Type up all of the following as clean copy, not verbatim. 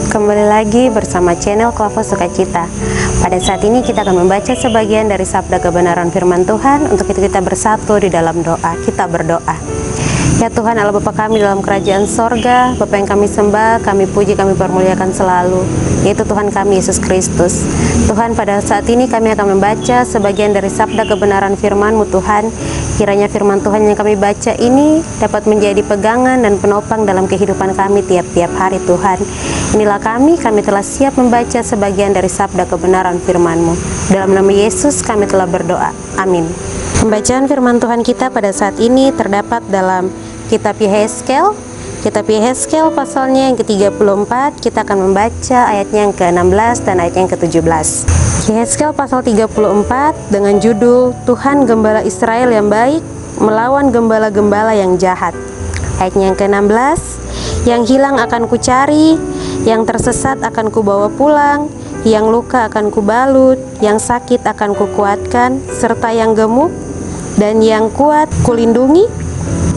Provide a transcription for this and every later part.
Kembali lagi bersama channel Klavo Sukacita. Pada saat ini kita akan membaca sebagian dari sabda kebenaran firman Tuhan. Untuk itu kita bersatu di dalam doa. Kita berdoa. Ya Tuhan Allah Bapa kami dalam kerajaan sorga, Bapa yang kami sembah, kami puji, kami permuliakan selalu, yaitu Tuhan kami Yesus Kristus. Tuhan, pada saat ini kami akan membaca sebagian dari sabda kebenaran firman-Mu Tuhan. Kiranya firman Tuhan yang kami baca ini dapat menjadi pegangan dan penopang dalam kehidupan kami tiap-tiap hari Tuhan. Inilah kami telah siap membaca sebagian dari sabda kebenaran firman-Mu. Dalam nama Yesus kami telah berdoa. Amin. Pembacaan firman Tuhan kita pada saat ini terdapat dalam Kitab Yehezkel. Kitab Yehezkel pasalnya yang ke-34. Kita akan membaca ayatnya yang ke-16 dan ayatnya yang ke-17. Yehezkel pasal 34 dengan judul Tuhan Gembala Israel yang baik melawan gembala-gembala yang jahat. Ayatnya yang ke-16, yang hilang akan kucari, yang tersesat akan kubawa pulang, yang luka akan kubalut, yang sakit akan kukuatkan, serta yang gemuk dan yang kuat kulindungi.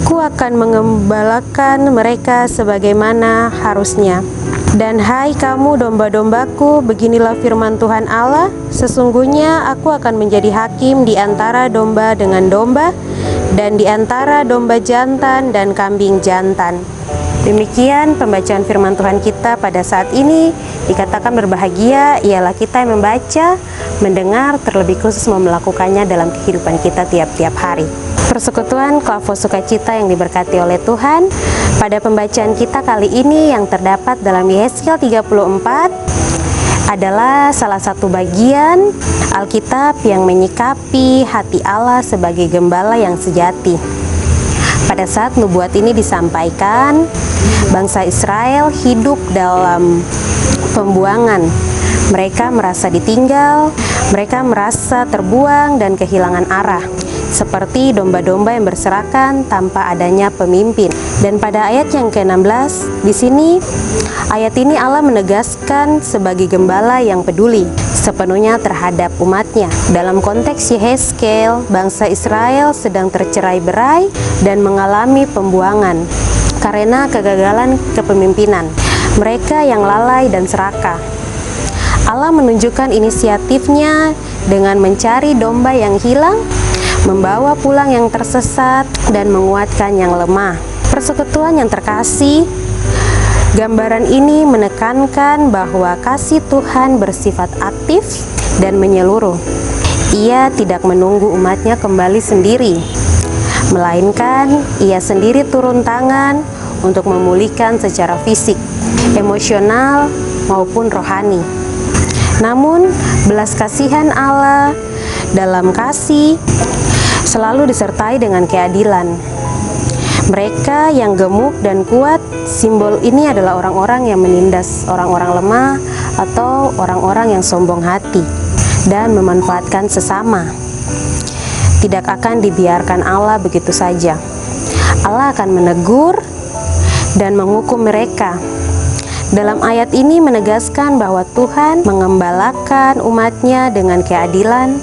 Ku akan mengembalakan mereka sebagaimana harusnya. Dan hai kamu domba-dombaku, beginilah firman Tuhan Allah, sesungguhnya aku akan menjadi hakim di antara domba dengan domba, dan di antara domba jantan dan kambing jantan. Demikian pembacaan firman Tuhan kita pada saat ini. Dikatakan berbahagia ialah kita yang membaca, mendengar, terlebih khusus mau melakukannya dalam kehidupan kita tiap-tiap hari. Persekutuan Klavo Sukacita yang diberkati oleh Tuhan, pada pembacaan kita kali ini yang terdapat dalam Yehezkel 34 adalah salah satu bagian Alkitab yang menyikapi hati Allah sebagai gembala yang sejati. Pada saat nubuat ini disampaikan, bangsa Israel hidup dalam pembuangan. Mereka merasa ditinggal, mereka merasa terbuang dan kehilangan arah, seperti domba-domba yang berserakan tanpa adanya pemimpin. Dan pada ayat yang ke-16, di sini ayat ini Allah menegaskan sebagai gembala yang peduli sepenuhnya terhadap umatnya. Dalam konteks Yehezkel, bangsa Israel sedang tercerai-berai dan mengalami pembuangan karena kegagalan kepemimpinan. Mereka yang lalai dan serakah. Allah menunjukkan inisiatifnya dengan mencari domba yang hilang, membawa pulang yang tersesat, dan menguatkan yang lemah. Persekutuan yang terkasih, gambaran ini menekankan bahwa kasih Tuhan bersifat aktif dan menyeluruh. Ia tidak menunggu umatnya kembali sendiri, melainkan ia sendiri turun tangan untuk memulihkan secara fisik, emosional, maupun rohani. Namun, belas kasihan Allah dalam kasih selalu disertai dengan keadilan. Mereka yang gemuk dan kuat, simbol ini adalah orang-orang yang menindas orang-orang lemah atau orang-orang yang sombong hati dan memanfaatkan sesama. Tidak akan dibiarkan Allah begitu saja. Allah akan menegur dan menghukum mereka. Dalam ayat ini menegaskan bahwa Tuhan mengembalakan umatnya dengan keadilan,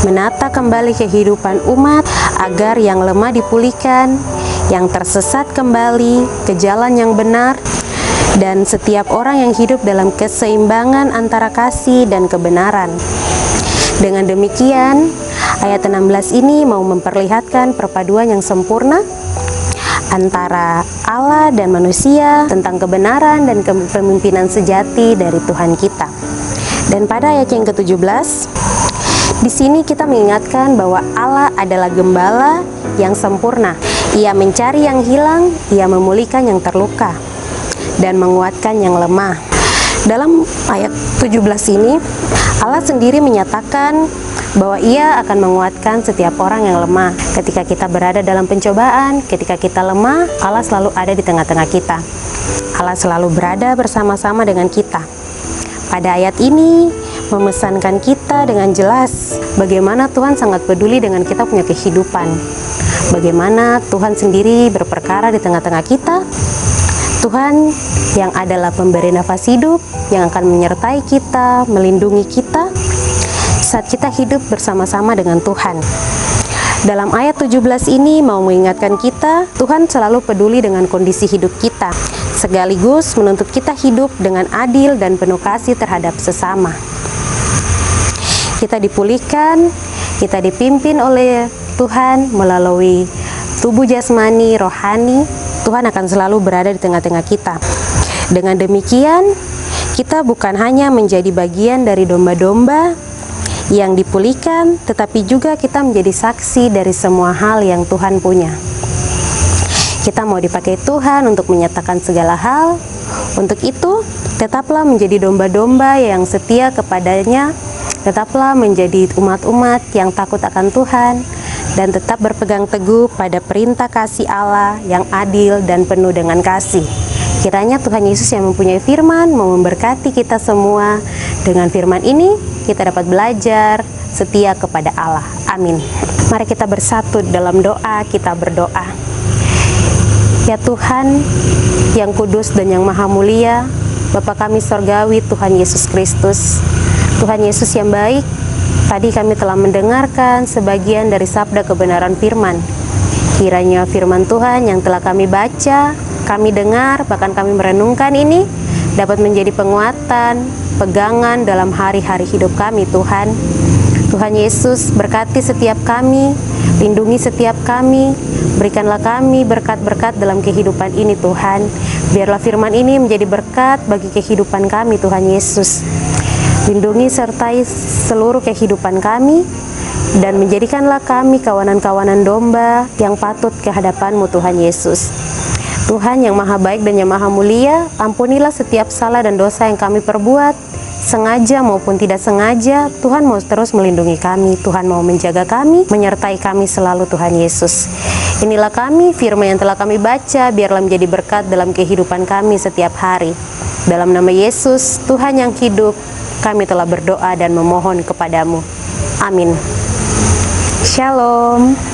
menata kembali kehidupan umat agar yang lemah dipulihkan, yang tersesat kembali ke jalan yang benar, dan setiap orang yang hidup dalam keseimbangan antara kasih dan kebenaran. Dengan demikian, ayat 16 ini mau memperlihatkan perpaduan yang sempurna antara Allah dan manusia tentang kebenaran dan kepemimpinan sejati dari Tuhan kita. Dan pada ayat yang ke-17, di sini kita mengingatkan bahwa Allah adalah gembala yang sempurna. Ia mencari yang hilang, ia memulihkan yang terluka, dan menguatkan yang lemah. Dalam ayat 17 ini, Allah sendiri menyatakan bahwa ia akan menguatkan setiap orang yang lemah. Ketika kita berada dalam pencobaan, ketika kita lemah, Allah selalu ada di tengah-tengah kita. Allah selalu berada bersama-sama dengan kita. Pada ayat ini, memesankan kita dengan jelas bagaimana Tuhan sangat peduli dengan kita punya kehidupan. Bagaimana Tuhan sendiri berperkara di tengah-tengah kita. Tuhan yang adalah pemberi nafas hidup, yang akan menyertai kita, melindungi kita saat kita hidup bersama-sama dengan Tuhan. Dalam ayat 17 ini mau mengingatkan kita, Tuhan selalu peduli dengan kondisi hidup kita. sekaligus menuntut kita hidup dengan adil dan penuh kasih terhadap sesama. Kita dipulihkan, kita dipimpin oleh Tuhan melalui tubuh jasmani, rohani. Tuhan akan selalu berada di tengah-tengah kita. Dengan demikian, kita bukan hanya menjadi bagian dari domba-domba yang dipulihkan, tetapi juga kita menjadi saksi dari semua hal yang Tuhan punya. Kita mau dipakai Tuhan untuk menyatakan segala hal. Untuk itu, tetaplah menjadi domba-domba yang setia kepadanya, tetaplah menjadi umat-umat yang takut akan Tuhan, dan tetap berpegang teguh pada perintah kasih Allah yang adil dan penuh dengan kasih. Kiranya Tuhan Yesus yang mempunyai firman mau memberkati kita semua. Dengan firman ini, kita dapat belajar setia kepada Allah. Amin. Mari kita bersatu dalam doa, kita berdoa. Ya Tuhan yang kudus dan yang maha mulia, Bapa kami sorgawi, Tuhan Yesus Kristus, Tuhan Yesus yang baik, tadi kami telah mendengarkan sebagian dari sabda kebenaran firman. Kiranya firman Tuhan yang telah kami baca, kami dengar, bahkan kami merenungkan ini dapat menjadi penguatan, pegangan dalam hari-hari hidup kami Tuhan. Tuhan Yesus berkati setiap kami, lindungi setiap kami, berikanlah kami berkat-berkat dalam kehidupan ini Tuhan. Biarlah firman ini menjadi berkat bagi kehidupan kami Tuhan Yesus. Lindungi sertai seluruh kehidupan kami, dan menjadikanlah kami kawanan-kawanan domba yang patut ke hadapan-Mu Tuhan Yesus. Tuhan yang maha baik dan yang maha mulia, ampunilah setiap salah dan dosa yang kami perbuat, sengaja maupun tidak sengaja. Tuhan mau terus melindungi kami, Tuhan mau menjaga kami, menyertai kami selalu Tuhan Yesus. Inilah kami, firman yang telah kami baca, biarlah menjadi berkat dalam kehidupan kami setiap hari. Dalam nama Yesus, Tuhan yang hidup, kami telah berdoa dan memohon kepadamu. Amin. Shalom.